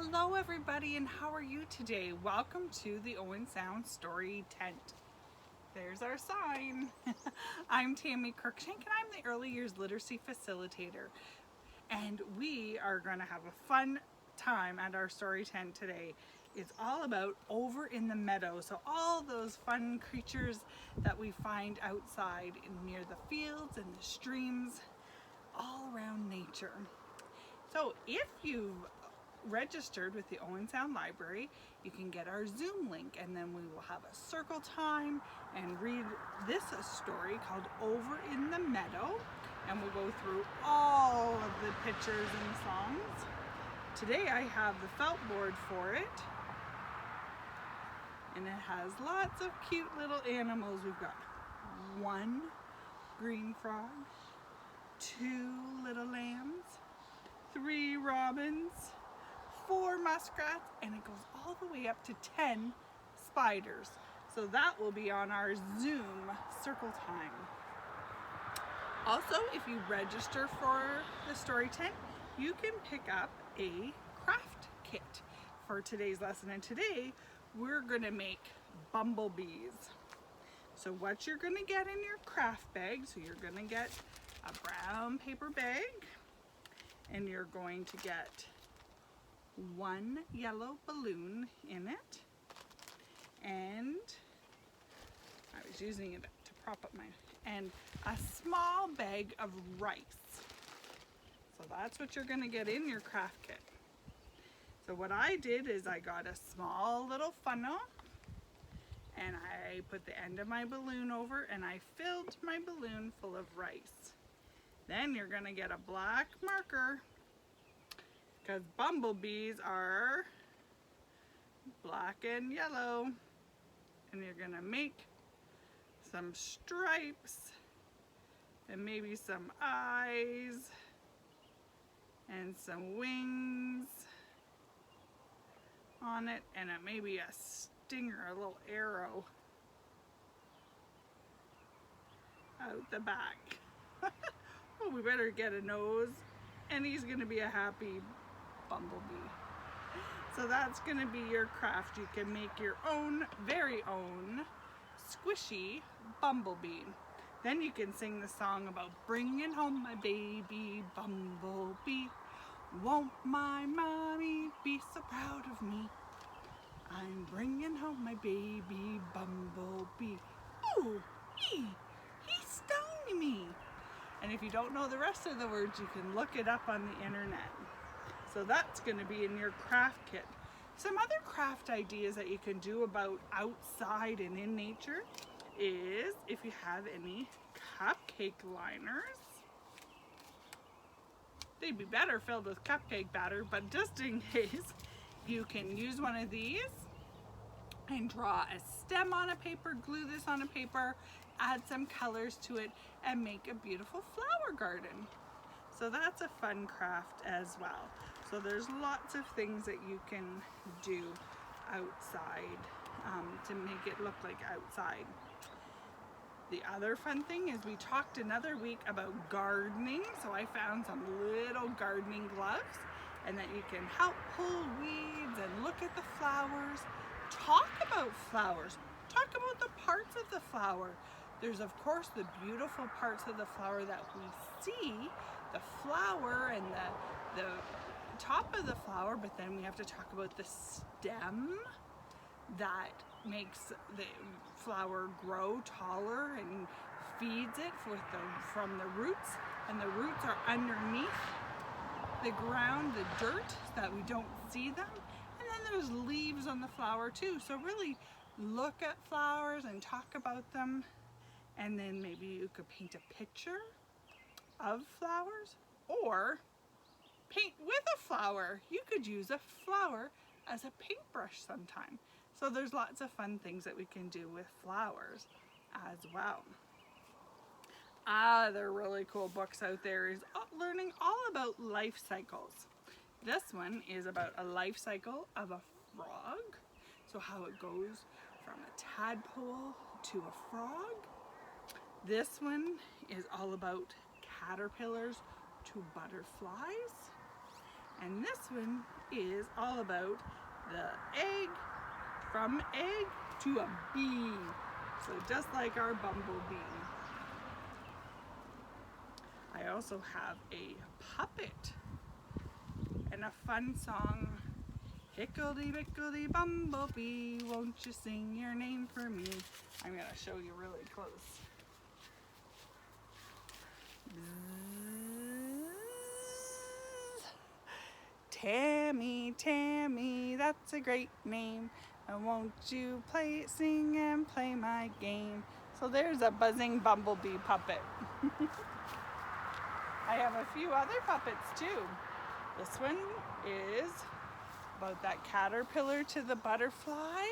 Hello everybody, and how are you today? Welcome to the Owen Sound Story Tent. There's our sign. I'm Tammy Kirkshank and I'm the Early Years Literacy Facilitator. And we are going to have a fun time at our story tent today. It's all about over in the meadow. So all those fun creatures that we find outside near the fields and the streams, all around nature. So if you've registered with the Owen Sound Library, you can get our Zoom link, and then we will have a circle time and read this story called Over in the Meadow, and we'll go through all of the pictures and songs. Today I have the felt board for it, and it has lots of cute little animals. We've got one green frog, 2 little lambs, 3 robins, 4 muskrats, and it goes all the way up to 10 spiders. So that will be on our Zoom circle time. Also, if you register for the story tent, you can pick up a craft kit for today's lesson. And today we're going to make bumblebees. So what you're going to get in your craft bag, so you're going to get a brown paper bag, and you're going to get 1 yellow balloon in it, and I was using it to prop up and a small bag of rice. So that's what you're going to get in your craft kit. So what I did is I got a small little funnel, and I put the end of my balloon over, and I filled my balloon full of rice. Then you're going to get a black marker, because bumblebees are black and yellow, and you're going to make some stripes and maybe some eyes and some wings on it, and it may be a stinger, a little arrow out the back. Oh, we better get a nose, and he's going to be a happy bumblebee. So that's going to be your craft. You can make your own, very own squishy bumblebee. Then you can sing the song about bringing home my baby bumblebee. Won't my mommy be so proud of me? I'm bringing home my baby bumblebee. Ooh, he stung me. And if you don't know the rest of the words, you can look it up on the internet. So that's going to be in your craft kit. Some other craft ideas that you can do about outside and in nature is if you have any cupcake liners. They'd be better filled with cupcake batter, but just in case, you can use one of these and draw a stem on a paper, glue this on a paper, add some colors to it, and make a beautiful flower garden. So that's a fun craft as well. So there's lots of things that you can do outside to make it look like outside. The other fun thing is we talked another week about gardening. So I found some little gardening gloves, and that you can help pull weeds and look at the flowers. Talk about flowers. Talk about the parts of the flower. There's of course the beautiful parts of the flower that we see, the flower and the top of the flower, but then we have to talk about the stem that makes the flower grow taller and feeds it from the roots, and the roots are underneath the ground, the dirt, that we don't see them. And then there's leaves on the flower too. So really look at flowers and talk about them, and then maybe you could paint a picture of flowers, or paint with a flower. You could use a flower as a paintbrush sometime. So there's lots of fun things that we can do with flowers as well. Other really cool books out there is learning all about life cycles. This one is about a life cycle of a frog. So how it goes from a tadpole to a frog. This one is all about caterpillars to butterflies. And this one is all about the egg, from egg to a bee. So just like our bumblebee. I also have a puppet and a fun song. Hickledy-pickledy bumblebee, won't you sing your name for me? I'm going to show you really close. Tammy, Tammy, that's a great name. And won't you sing and play my game? So there's a buzzing bumblebee puppet. I have a few other puppets too. This one is about that caterpillar to the butterfly.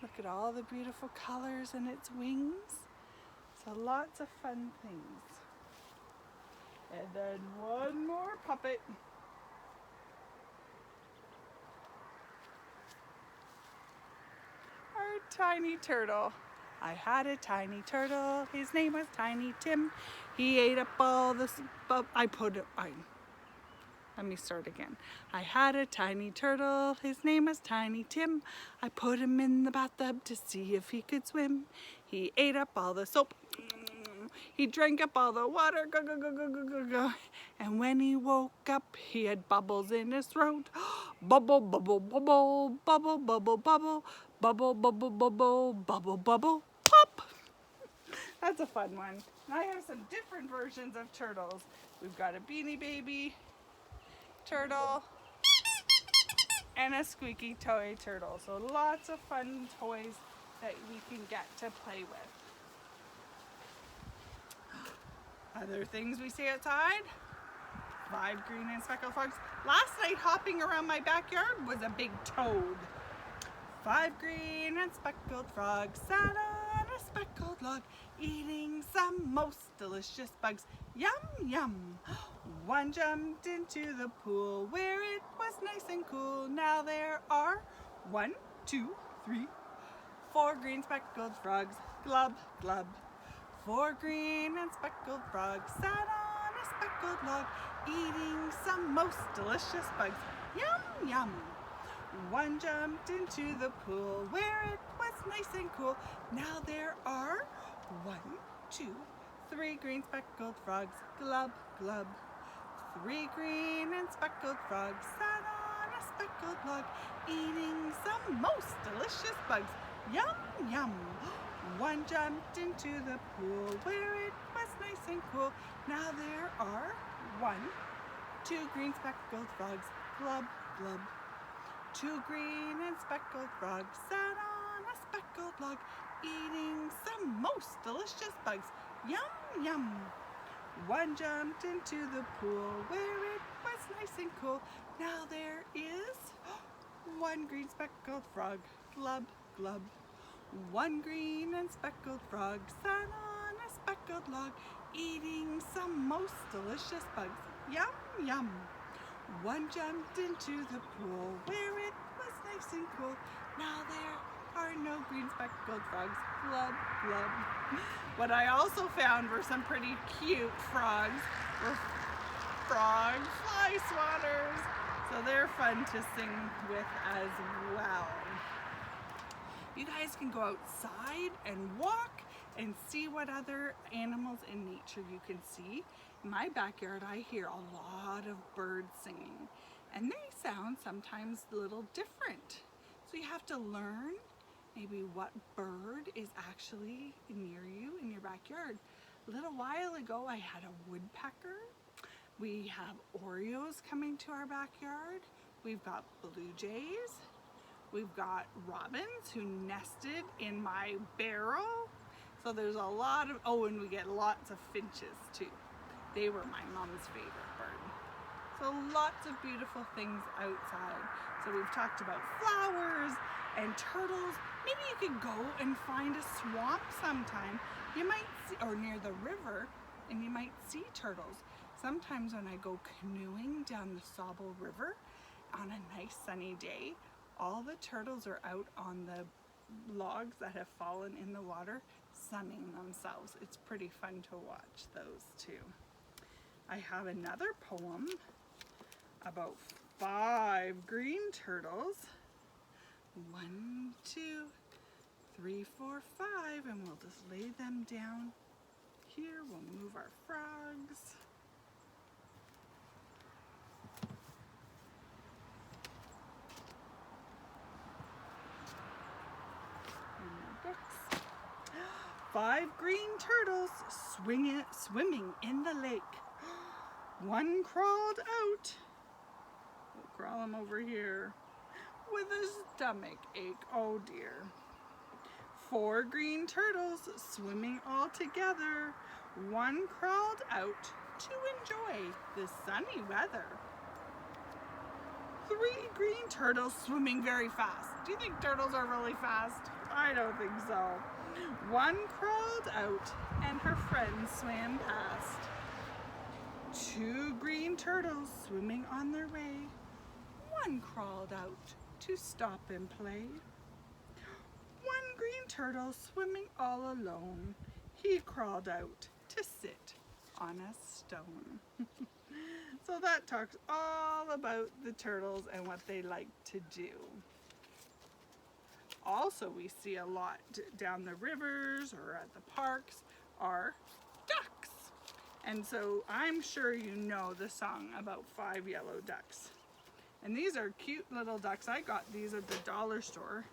Look at all the beautiful colors in its wings. So lots of fun things. And then one more puppet. Our tiny turtle. I had a tiny turtle. His name was Tiny Tim. He ate up all the... Let me start again. I had a tiny turtle. His name was Tiny Tim. I put him in the bathtub to see if he could swim. He ate up all the soap. He drank up all the water. Go, go, go, go, go, go, go. And when he woke up, he had bubbles in his throat. Bubble, bubble, bubble, bubble, bubble, bubble, bubble, bubble, bubble, bubble, bubble, pop. That's a fun one. And I have some different versions of turtles. We've got a Beanie Baby turtle and a squeaky toy turtle. So lots of fun toys that we can get to play with. Other things we see outside, 5 green and speckled frogs. Last night hopping around my backyard was a big toad. 5 green and speckled frogs sat on a speckled log, eating some most delicious bugs. Yum, yum. One jumped into the pool where it was nice and cool. Now there are 1, 2, 3, 4 green speckled frogs. Glub, glub. 4 green and speckled frogs sat on a speckled log, eating some most delicious bugs. Yum, yum. One jumped into the pool where it was nice and cool. Now there are 1, 2, 3 green speckled frogs. Glub, glub. 3 green and speckled frogs sat on a speckled log, eating some most delicious bugs. Yum, yum. One jumped into the pool where it was nice and cool. Now there are 1, 2 green speckled frogs. Glub, glub. 2 green and speckled frogs sat on a speckled log, eating some most delicious bugs. Yum, yum. One jumped into the pool where it was nice and cool. Now there is 1 green speckled frog. Glub, glub. 1 green and speckled frog sat on a speckled log, eating some most delicious bugs. Yum, yum. One jumped into the pool where it was nice and cool. Now there are no green speckled frogs. Glub, glub. What I also found were some pretty cute frogs. Frog fly swatters. So they're fun to sing with as well. You guys can go outside and walk and see what other animals in nature you can see. In my backyard, I hear a lot of birds singing, and they sound sometimes a little different. So you have to learn maybe what bird is actually near you in your backyard. A little while ago, I had a woodpecker. We have orioles coming to our backyard. We've got blue jays. We've got robins who nested in my barrel. So there's a lot of, and we get lots of finches too. They were my mom's favorite bird. So lots of beautiful things outside. So we've talked about flowers and turtles. Maybe you could go and find a swamp sometime. You might see, or near the river, and you might see turtles. Sometimes when I go canoeing down the Sauble River on a nice sunny day, all the turtles are out on the logs that have fallen in the water, sunning themselves. It's pretty fun to watch those too. I have another poem about 5 green turtles. 1, 2, 3, 4, 5, and we'll just lay them down here. We'll move our frogs. And the ducks. 5 green turtles swimming in the lake. One crawled out. We'll crawl him over here with a stomach ache. Oh dear. 4 green turtles swimming all together. One crawled out to enjoy the sunny weather. 3 green turtles swimming very fast. Do you think turtles are really fast? I don't think so. One crawled out and her friend swam past. 2 green turtles swimming on their way. One crawled out to stop and play. 1 green turtle swimming all alone. He crawled out to sit on a stone. So that talks all about the turtles and what they like to do. Also, we see a lot down the rivers or at the parks are ducks. And so I'm sure you know the song about 5 yellow ducks. And these are cute little ducks. I got these at the dollar store.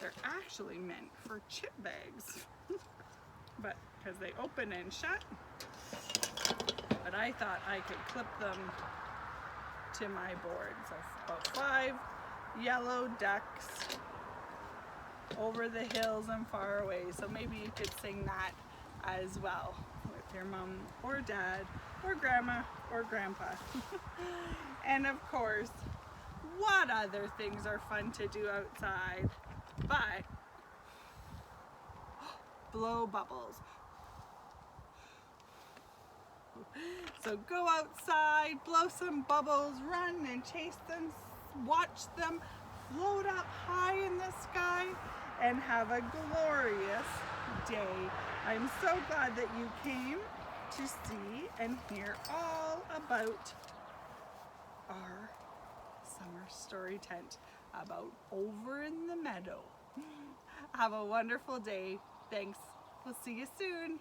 They're actually meant for chip bags. But because they open and shut. But I thought I could clip them to my board. So about 5 yellow ducks over the hills and far away. So maybe you could sing that as well with your mom or dad or grandma or grandpa. And of course, what other things are fun to do outside but blow bubbles. So go outside, blow some bubbles, run and chase them, watch them float up high in the sky, and have a glorious day. I'm so glad that you came to see and hear all about our summer story tent about Over in the Meadow. Have a wonderful day. Thanks. We'll see you soon.